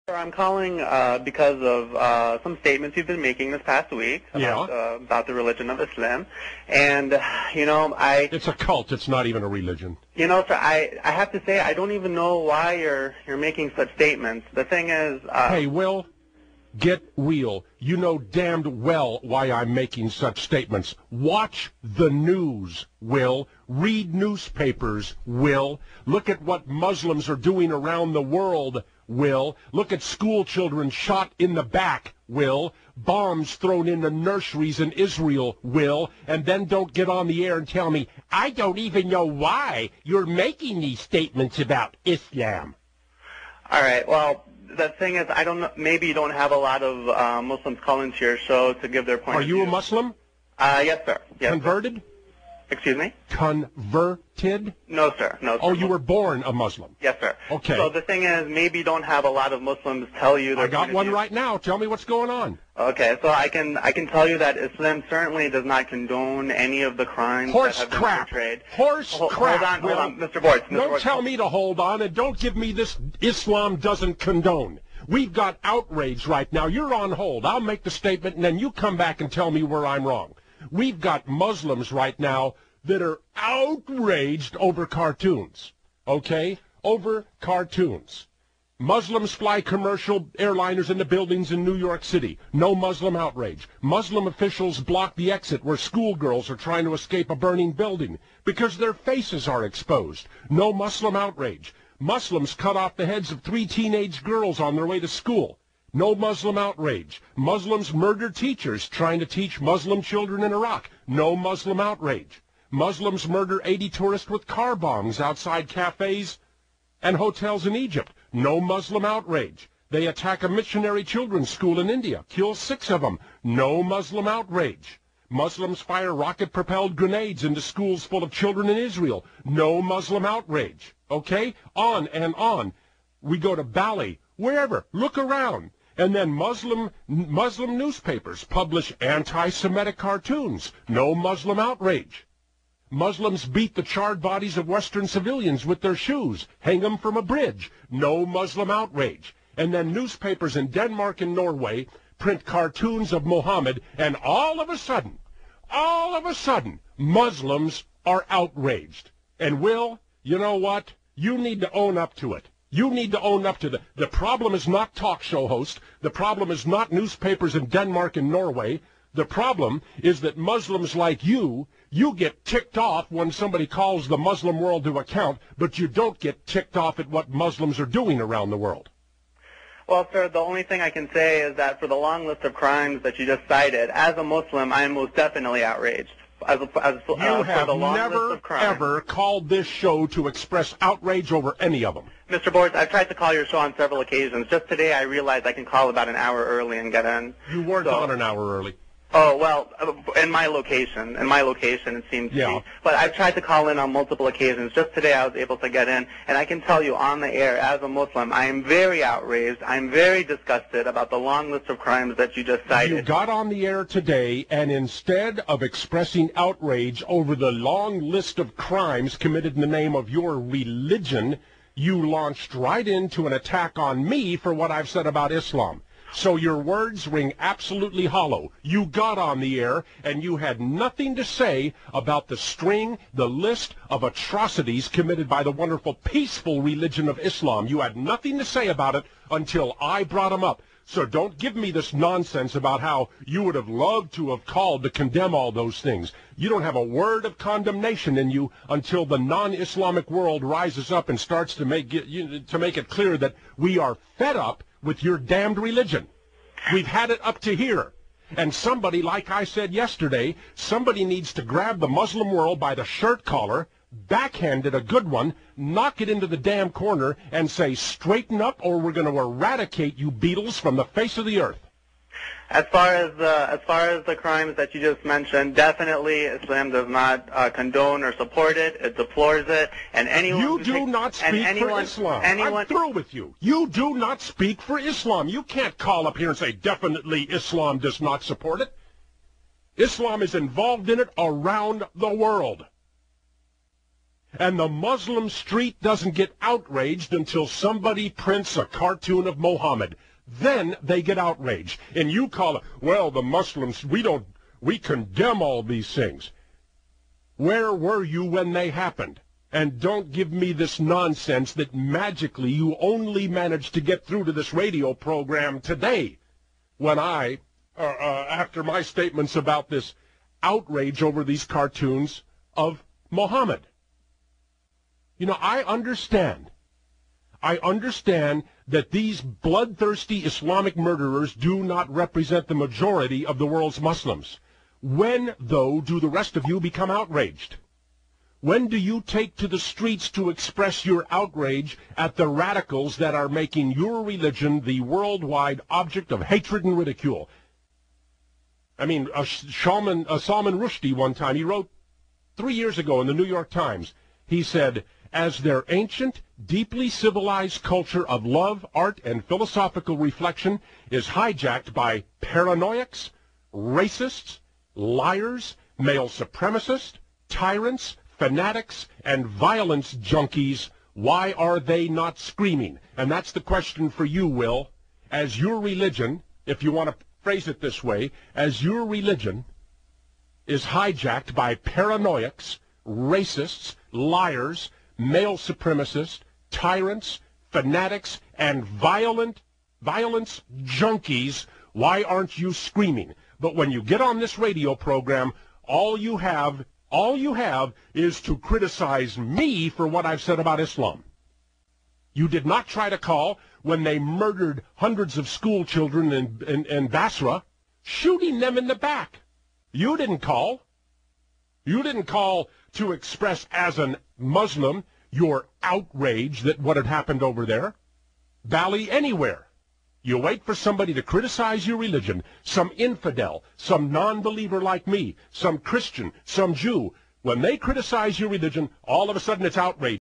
I'm calling because of some statements you've been making this past week about the religion of Islam. And, It's a cult. It's not even a religion. Sir, I have to say I don't even know why you're making such statements. The thing is... Hey, Will, get real. You know damned well why I'm making such statements. Watch the news, Will. Read newspapers, Will. Look at what Muslims are doing around the world, Will. Look at school children shot in the back, Will. Bombs thrown into nurseries in Israel, Will. And then don't get on the air and tell me, I don't even know why you're making these statements about Islam. All right, well, the thing is, I don't know, maybe you don't have a lot of Muslims call into your show to give their point of view. Are you a Muslim? Yes, sir. Yes, Converted? Sir. Excuse me? Converted? No, sir. No, sir. Oh, you were born a Muslim? Yes, sir. Okay. So the thing is, maybe you don't have a lot of Muslims tell you their I got one right now. Tell me what's going on. Okay, so I can tell you that Islam certainly does not condone any of the crimes that have been portrayed. Horse crap. Hold on, Mr. Boyce. Don't tell me to hold on, and don't give me this Islam doesn't condone. We've got outrage right now. You're on hold. I'll make the statement, and then you come back and tell me where I'm wrong. We've got Muslims right now that are outraged over cartoons, okay? Over cartoons. Muslims fly commercial airliners into buildings in New York City. No Muslim outrage. Muslim officials block the exit where schoolgirls are trying to escape a burning building because their faces are exposed. No Muslim outrage. Muslims cut off the heads of 3 teenage girls on their way to school. No Muslim outrage. Muslims murder teachers trying to teach Muslim children in Iraq. No Muslim outrage. Muslims murder 80 tourists with car bombs outside cafes and hotels in Egypt. No Muslim outrage. They attack a missionary children's school in India, kill 6 of them. No Muslim outrage. Muslims fire rocket-propelled grenades into schools full of children in Israel. No Muslim outrage. Okay? On and on. We go to Bali, wherever. Look around. And then Muslim newspapers publish anti-Semitic cartoons. No Muslim outrage. Muslims beat the charred bodies of Western civilians with their shoes, hang them from a bridge. No Muslim outrage. And then newspapers in Denmark and Norway print cartoons of Muhammad, and all of a sudden, Muslims are outraged. And Will, you know what? You need to own up to it. You need to own up to the problem is not talk show hosts. The problem is not newspapers in Denmark and Norway. The problem is that Muslims like you get ticked off when somebody calls the Muslim world to account, but you don't get ticked off at what Muslims are doing around the world. Well, sir, the only thing I can say is that for the long list of crimes that you just cited, as a Muslim, I am most definitely outraged. You have never, ever called this show to express outrage over any of them. Mr. Boyce, I've tried to call your show on several occasions. Just today I realized I can call about an hour early and get in. You weren't on an hour early. Oh, well, in my location it seems to be. But I've tried to call in on multiple occasions. Just today I was able to get in, and I can tell you on the air, as a Muslim, I am very outraged. I'm very disgusted about the long list of crimes that you just cited. You got on the air today, and instead of expressing outrage over the long list of crimes committed in the name of your religion, you launched right into an attack on me for what I've said about Islam. So your words ring absolutely hollow. You got on the air, and you had nothing to say about the list of atrocities committed by the wonderful, peaceful religion of Islam. You had nothing to say about it until I brought them up. So don't give me this nonsense about how you would have loved to have called to condemn all those things. You don't have a word of condemnation in you until the non-Islamic world rises up and starts to make it clear that we are fed up with your damned religion. We've had it up to here. And somebody, like I said yesterday, somebody needs to grab the Muslim world by the shirt collar, backhand it a good one, knock it into the damn corner, and say, straighten up or we're going to eradicate you Beatles from the face of the earth. As far as the crimes that you just mentioned, definitely Islam does not condone or support it. It deplores it, and anyone you do not speak for Islam. I'm through with you. You do not speak for Islam. You can't call up here and say definitely Islam does not support it. Islam is involved in it around the world. And the Muslim street doesn't get outraged until somebody prints a cartoon of Muhammad. Then they get outraged. And you call it, well, the Muslims, we condemn all these things. Where were you when they happened? And don't give me this nonsense that magically you only managed to get through to this radio program today when I, after my statements about this outrage over these cartoons of Muhammad. You know, I understand that these bloodthirsty Islamic murderers do not represent the majority of the world's Muslims. When, though, do the rest of you become outraged? When do you take to the streets to express your outrage at the radicals that are making your religion the worldwide object of hatred and ridicule? I mean, Salman Rushdie one time, he wrote 3 years ago in the New York Times, he said, as their ancient, deeply civilized culture of love, art, and philosophical reflection is hijacked by paranoiacs, racists, liars, male supremacists, tyrants, fanatics, and violence junkies, why are they not screaming? And that's the question for you, Will. As your religion, if you want to phrase it this way, as your religion is hijacked by paranoiacs, racists, liars, male supremacists, tyrants, fanatics, and violence junkies, why aren't you screaming? But when you get on this radio program, all you have is to criticize me for what I've said about Islam. You did not try to call when they murdered hundreds of school children in Basra, shooting them in the back. You didn't call. You didn't call to express as a Muslim your outrage that what had happened over there. Bally anywhere. You wait for somebody to criticize your religion, some infidel, some non-believer like me, some Christian, some Jew. When they criticize your religion, all of a sudden it's outrage.